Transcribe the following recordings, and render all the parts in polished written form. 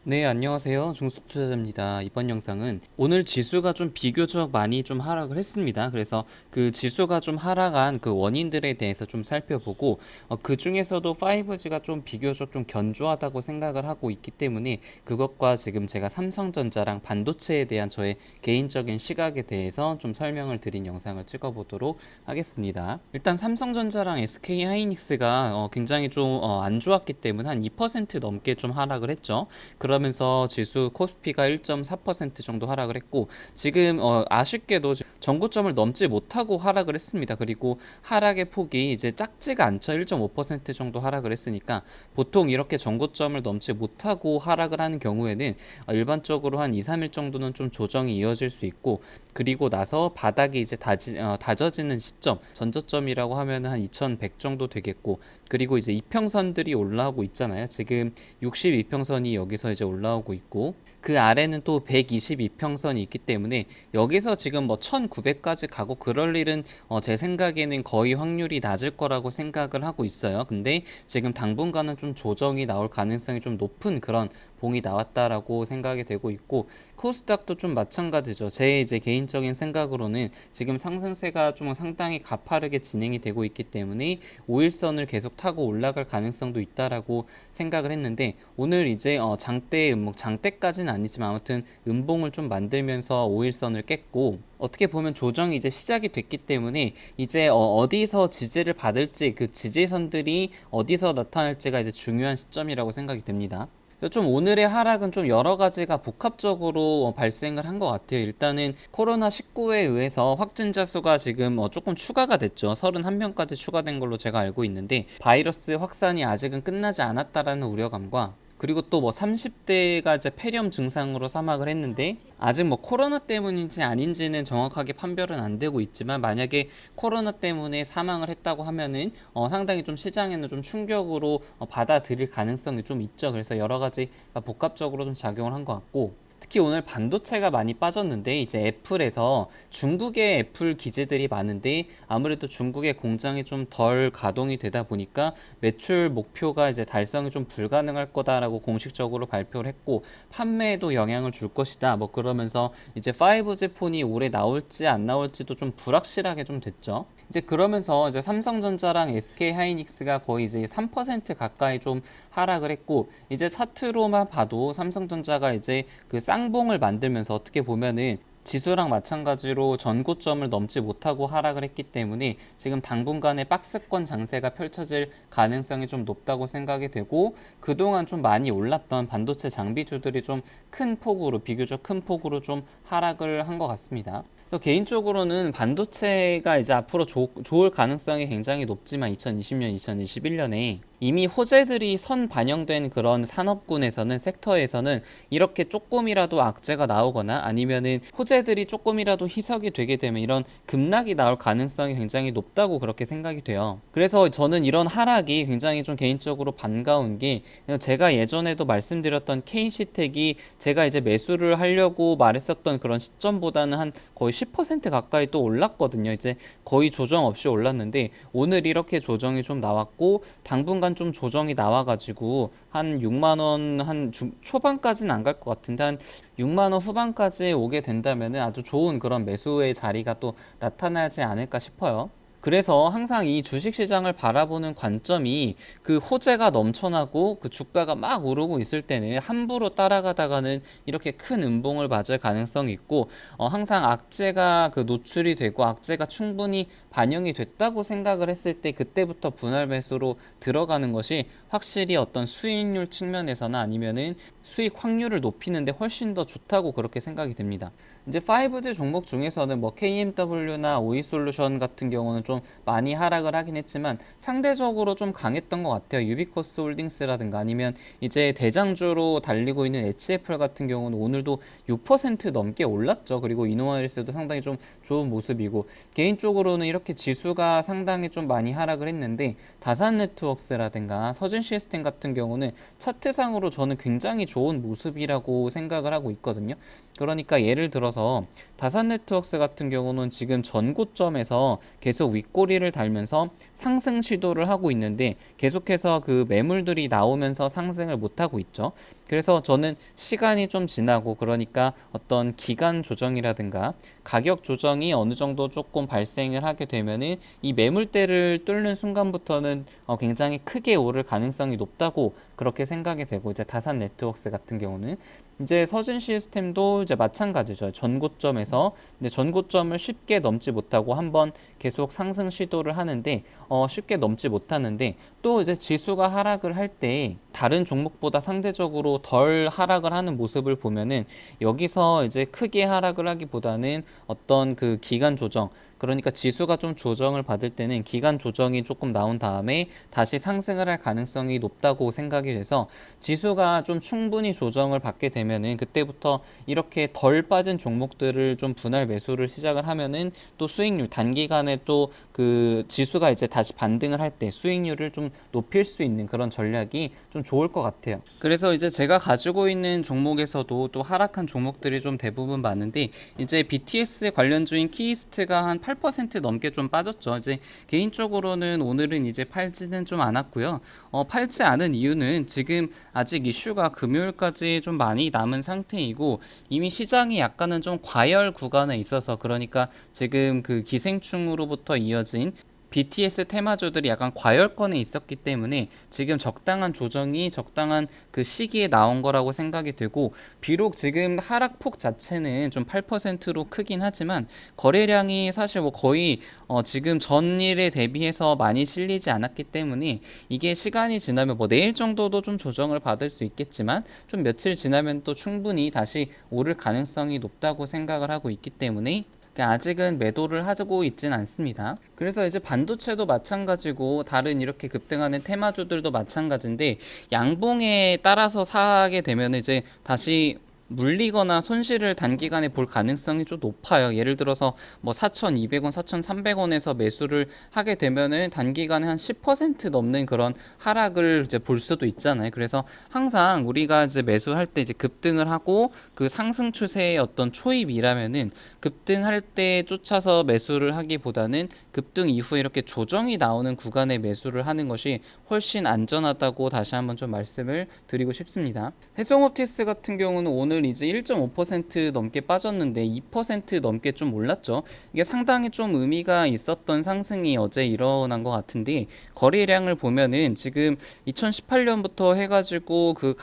네, 안녕하세요. 중소투자자입니다. 이번 영상은 오늘 지수가 좀 비교적 많이 좀 하락을 했습니다. 그래서 그 지수가 좀 하락한 그 원인들에 대해서 좀 살펴보고 그 중에서도 5G가 좀 비교적 좀 견조하다고 생각을 하고 있기 때문에 그것과 지금 제가 삼성전자랑 반도체에 대한 저의 개인적인 시각에 대해서 좀 설명을 드린 영상을 찍어보도록 하겠습니다. 일단 삼성전자랑 SK하이닉스가 굉장히 좀 안 좋았기 때문에 한 2% 넘게 좀 하락을 했죠. 그러면서 지수 코스피가 1.4% 정도 하락을 했고 지금 아쉽게도 전고점을 넘지 못하고 하락을 했습니다. 그리고 하락의 폭이 이제 작지가 않죠. 1.5% 정도 하락을 했으니까 보통 이렇게 전고점을 넘지 못하고 하락을 하는 경우에는 일반적으로 한 2, 3일 정도는 좀 조정이 이어질 수 있고 그리고 나서 바닥이 이제 다져지는 시점 전저점이라고 하면 한 2100 정도 되겠고 그리고 이제 이평선들이 올라오고 있잖아요. 지금 62평선이 여기서 이제 올라오고 있고 그 아래는 또 122평선이 있기 때문에 여기서 지금 뭐 1900까지 가고 그럴 일은 제 생각에는 거의 확률이 낮을 거라고 생각을 하고 있어요. 근데 지금 당분간은 좀 조정이 나올 가능성이 좀 높은 그런 봉이 나왔다라고 생각이 되고 있고 코스닥도 좀 마찬가지죠. 제 이제 개인적인 생각으로는 지금 상승세가 좀 상당히 가파르게 진행이 되고 있기 때문에 5일선을 계속 타고 올라갈 가능성도 있다라고 생각을 했는데 오늘 이제 장대 장대까지는 아니지만 아무튼 음봉을 좀 만들면서 5일선을 깼고 어떻게 보면 조정이 이제 시작이 됐기 때문에 이제 어디서 지지를 받을지 그 지지선들이 어디서 나타날지가 이제 중요한 시점이라고 생각이 됩니다. 좀 오늘의 하락은 좀 여러 가지가 복합적으로 발생을 한 것 같아요. 일단은 코로나19에 의해서 확진자 수가 지금 조금 추가가 됐죠. 31명까지 추가된 걸로 제가 알고 있는데 바이러스 확산이 아직은 끝나지 않았다라는 우려감과 그리고 또 뭐 30대가 이제 폐렴 증상으로 사망을 했는데 아직 뭐 코로나 때문인지 아닌지는 정확하게 판별은 안 되고 있지만 만약에 코로나 때문에 사망을 했다고 하면은 상당히 좀 시장에는 좀 충격으로 받아들일 가능성이 좀 있죠. 그래서 여러 가지가 복합적으로 좀 작용을 한 것 같고 특히 오늘 반도체가 많이 빠졌는데 이제 애플에서 중국의 애플 기지들이 많은데 아무래도 중국의 공장이 좀 덜 가동이 되다 보니까 매출 목표가 이제 달성이 좀 불가능할 거다라고 공식적으로 발표를 했고 판매에도 영향을 줄 것이다. 뭐 그러면서 이제 5G 폰이 올해 나올지 안 나올지도 좀 불확실하게 좀 됐죠. 이제 그러면서 이제 삼성전자랑 SK하이닉스가 거의 이제 3% 가까이 좀 하락을 했고 이제 차트로만 봐도 삼성전자가 이제 그 쌍봉을 만들면서 어떻게 보면은 지수랑 마찬가지로 전고점을 넘지 못하고 하락을 했기 때문에 지금 당분간의 박스권 장세가 펼쳐질 가능성이 좀 높다고 생각이 되고 그동안 좀 많이 올랐던 반도체 장비주들이 좀 큰 폭으로 비교적 큰 폭으로 좀 하락을 한 것 같습니다. 그래서 개인적으로는 반도체가 이제 앞으로 좋을 가능성이 굉장히 높지만 2020년, 2021년에 이미 호재들이 선 반영된 그런 산업군에서는 섹터에서는 이렇게 조금이라도 악재가 나오거나 아니면은 호재들이 조금이라도 희석이 되게 되면 이런 급락이 나올 가능성이 굉장히 높다고 그렇게 생각이 돼요. 그래서 저는 이런 하락이 굉장히 좀 개인적으로 반가운 게 제가 예전에도 말씀드렸던 KC텍이 제가 이제 매수를 하려고 말했었던 그런 시점보다는 한 거의 10% 가까이 또 올랐거든요. 이제 거의 조정 없이 올랐는데 오늘 이렇게 조정이 좀 나왔고 당분간 좀 조정이 나와가지고 한 6만 원 한 초반까지는 안 갈 것 같은데 한 6만 원 후반까지 오게 된다면 아주 좋은 그런 매수의 자리가 또 나타나지 않을까 싶어요. 그래서 항상 이 주식시장을 바라보는 관점이 그 호재가 넘쳐나고 그 주가가 막 오르고 있을 때는 함부로 따라가다가는 이렇게 큰 음봉을 맞을 가능성이 있고 항상 악재가 그 노출이 되고 악재가 충분히 반영이 됐다고 생각을 했을 때 그때부터 분할 매수로 들어가는 것이 확실히 어떤 수익률 측면에서나 아니면은 수익 확률을 높이는데 훨씬 더 좋다고 그렇게 생각이 됩니다. 이제 5G 종목 중에서는 뭐 KMW나 오이솔루션 같은 경우는 좀 많이 하락을 하긴 했지만 상대적으로 좀 강했던 것 같아요. 유비코스 홀딩스라든가 아니면 이제 대장주로 달리고 있는 HFR 같은 경우는 오늘도 6% 넘게 올랐죠. 그리고 이노와일스도 상당히 좀 좋은 모습이고 개인적으로는 이렇게 지수가 상당히 좀 많이 하락을 했는데 다산네트웍스라든가 서진시스템 같은 경우는 차트상으로 저는 굉장히 좋은 모습이라고 생각을 하고 있거든요. 그러니까 예를 들어서 다산네트웍스 같은 경우는 지금 전고점에서 계속 윗꼬리를 달면서 상승 시도를 하고 있는데 계속해서 그 매물들이 나오면서 상승을 못하고 있죠. 그래서 저는 시간이 좀 지나고, 그러니까 어떤 기간 조정이라든가 가격 조정이 어느 정도 조금 발생을 하게 되면은 이 매물대를 뚫는 순간부터는 굉장히 크게 오를 가능성이 높다고 그렇게 생각이 되고, 이제 다산 네트워크스 같은 경우는 이제 서진 시스템도 이제 마찬가지죠. 전고점에서 근데 전고점을 쉽게 넘지 못하고 한번 계속 상승 시도를 하는데 쉽게 넘지 못하는데, 또 이제 지수가 하락을 할 때 다른 종목보다 상대적으로 덜 하락을 하는 모습을 보면은, 여기서 이제 크게 하락을 하기보다는 어떤 그 기간 조정, 그러니까 지수가 좀 조정을 받을 때는 기간 조정이 조금 나온 다음에 다시 상승을 할 가능성이 높다고 생각이 돼서, 지수가 좀 충분히 조정을 받게 되면은 그때부터 이렇게 덜 빠진 종목들을 좀 분할 매수를 시작을 하면은 또 수익률, 단기간에 또 그 지수가 이제 다시 반등을 할 때 수익률을 좀 높일 수 있는 그런 전략이 좀 좋을 것 같아요. 그래서 이제 제가 가지고 있는 종목에서도 또 하락한 종목들이 좀 대부분 많은데, 이제 BTS 관련주인 키이스트가 한 8% 넘게 좀 빠졌죠. 이제 개인적으로는 오늘은 이제 팔지는 좀 않았고요. 팔지 않은 이유는 지금 아직 이슈가 금요일까지 좀 많이 남은 상태이고, 이미 시장이 약간은 좀 과열 구간에 있어서, 그러니까 지금 그 기생충으로부터 이어진 BTS 테마주들이 약간 과열권에 있었기 때문에 지금 적당한 조정이 적당한 그 시기에 나온 거라고 생각이 되고, 비록 지금 하락폭 자체는 좀 8%로 크긴 하지만 거래량이 사실 뭐 거의 지금 전일에 대비해서 많이 실리지 않았기 때문에, 이게 시간이 지나면 뭐 내일 정도도 좀 조정을 받을 수 있겠지만 좀 며칠 지나면 또 충분히 다시 오를 가능성이 높다고 생각을 하고 있기 때문에 아직은 매도를 하고 있진 않습니다. 그래서 이제 반도체도 마찬가지고 다른 이렇게 급등하는 테마주들도 마찬가지인데, 양봉에 따라서 사게 되면 이제 다시 물리거나 손실을 단기간에 볼 가능성이 좀 높아요. 예를 들어서 뭐 4,200원, 4,300원에서 매수를 하게 되면은 단기간에 한 10% 넘는 그런 하락을 이제 볼 수도 있잖아요. 그래서 항상 우리가 이제 매수할 때 이제 급등을 하고 그 상승 추세의 어떤 초입이라면은 급등할 때 쫓아서 매수를 하기보다는 급등 이후에 이렇게 조정이 나오는 구간에 매수를 하는 것이 훨씬 안전하다고 다시 한번 좀 말씀을 드리고 싶습니다. 해성옵티스 같은 경우는 오늘 이제 1.5% 넘게 빠졌는데 2% 넘게 좀 올랐죠. 이게 상당히 좀 의미가 있었던 상승이 어제 일어난 것 같은데, 거래량을 보면은 지금 2018년부터 해가지고 그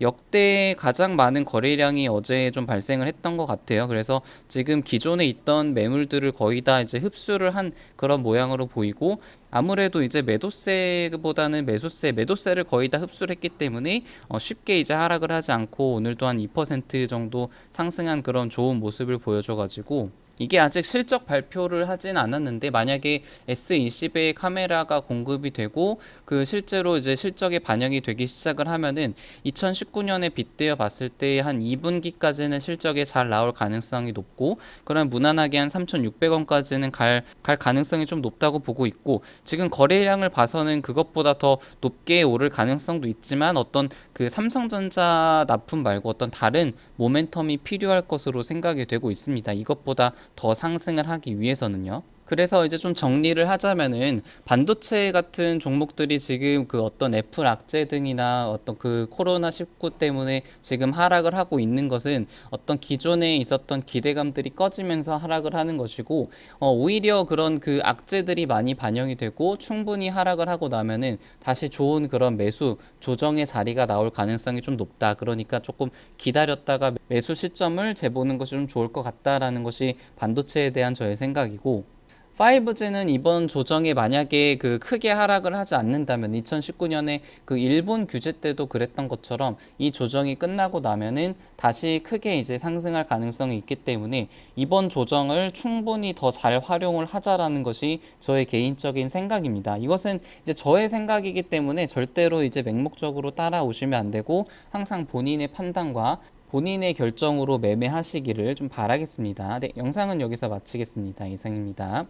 역대 가장 많은 거래량이 어제 좀 발생을 했던 것 같아요. 그래서 지금 기존에 있던 매물들을 거의 다 이제 흡수를 한 그런 모양으로 보이고, 아무래도 이제 매도세보다는 매도세를 거의 다 흡수를 했기 때문에 쉽게 이제 하락을 하지 않고 오늘도 한 2% 정도 상승한 그런 좋은 모습을 보여줘가지고, 이게 아직 실적 발표를 하진 않았는데 만약에 S20의 카메라가 공급이 되고 그 실제로 이제 실적에 반영이 되기 시작을 하면은 2019년에 빗대어 봤을 때 한 2분기까지는 실적에 잘 나올 가능성이 높고, 그런 무난하게 한 3,600원까지는 갈 가능성이 좀 높다고 보고 있고, 지금 거래량을 봐서는 그것보다 더 높게 오를 가능성도 있지만 어떤 그 삼성전자 납품 말고 어떤 다른 모멘텀이 필요할 것으로 생각이 되고 있습니다. 이것보다 더 상승을 하기 위해서는요. 그래서 이제 좀 정리를 하자면은, 반도체 같은 종목들이 지금 그 어떤 애플 악재 등이나 어떤 그 코로나19 때문에 지금 하락을 하고 있는 것은 어떤 기존에 있었던 기대감들이 꺼지면서 하락을 하는 것이고, 오히려 그런 그 악재들이 많이 반영이 되고 충분히 하락을 하고 나면은 다시 좋은 그런 매수 조정의 자리가 나올 가능성이 좀 높다. 그러니까 조금 기다렸다가 매수 시점을 재보는 것이 좀 좋을 것 같다라는 것이 반도체에 대한 저의 생각이고, 5G는 이번 조정에 만약에 그 크게 하락을 하지 않는다면, 2019년에 그 일본 규제 때도 그랬던 것처럼 이 조정이 끝나고 나면은 다시 크게 이제 상승할 가능성이 있기 때문에 이번 조정을 충분히 더 잘 활용을 하자라는 것이 저의 개인적인 생각입니다. 이것은 이제 저의 생각이기 때문에 절대로 이제 맹목적으로 따라오시면 안 되고, 항상 본인의 판단과 본인의 결정으로 매매하시기를 좀 바라겠습니다. 네, 영상은 여기서 마치겠습니다. 이상입니다.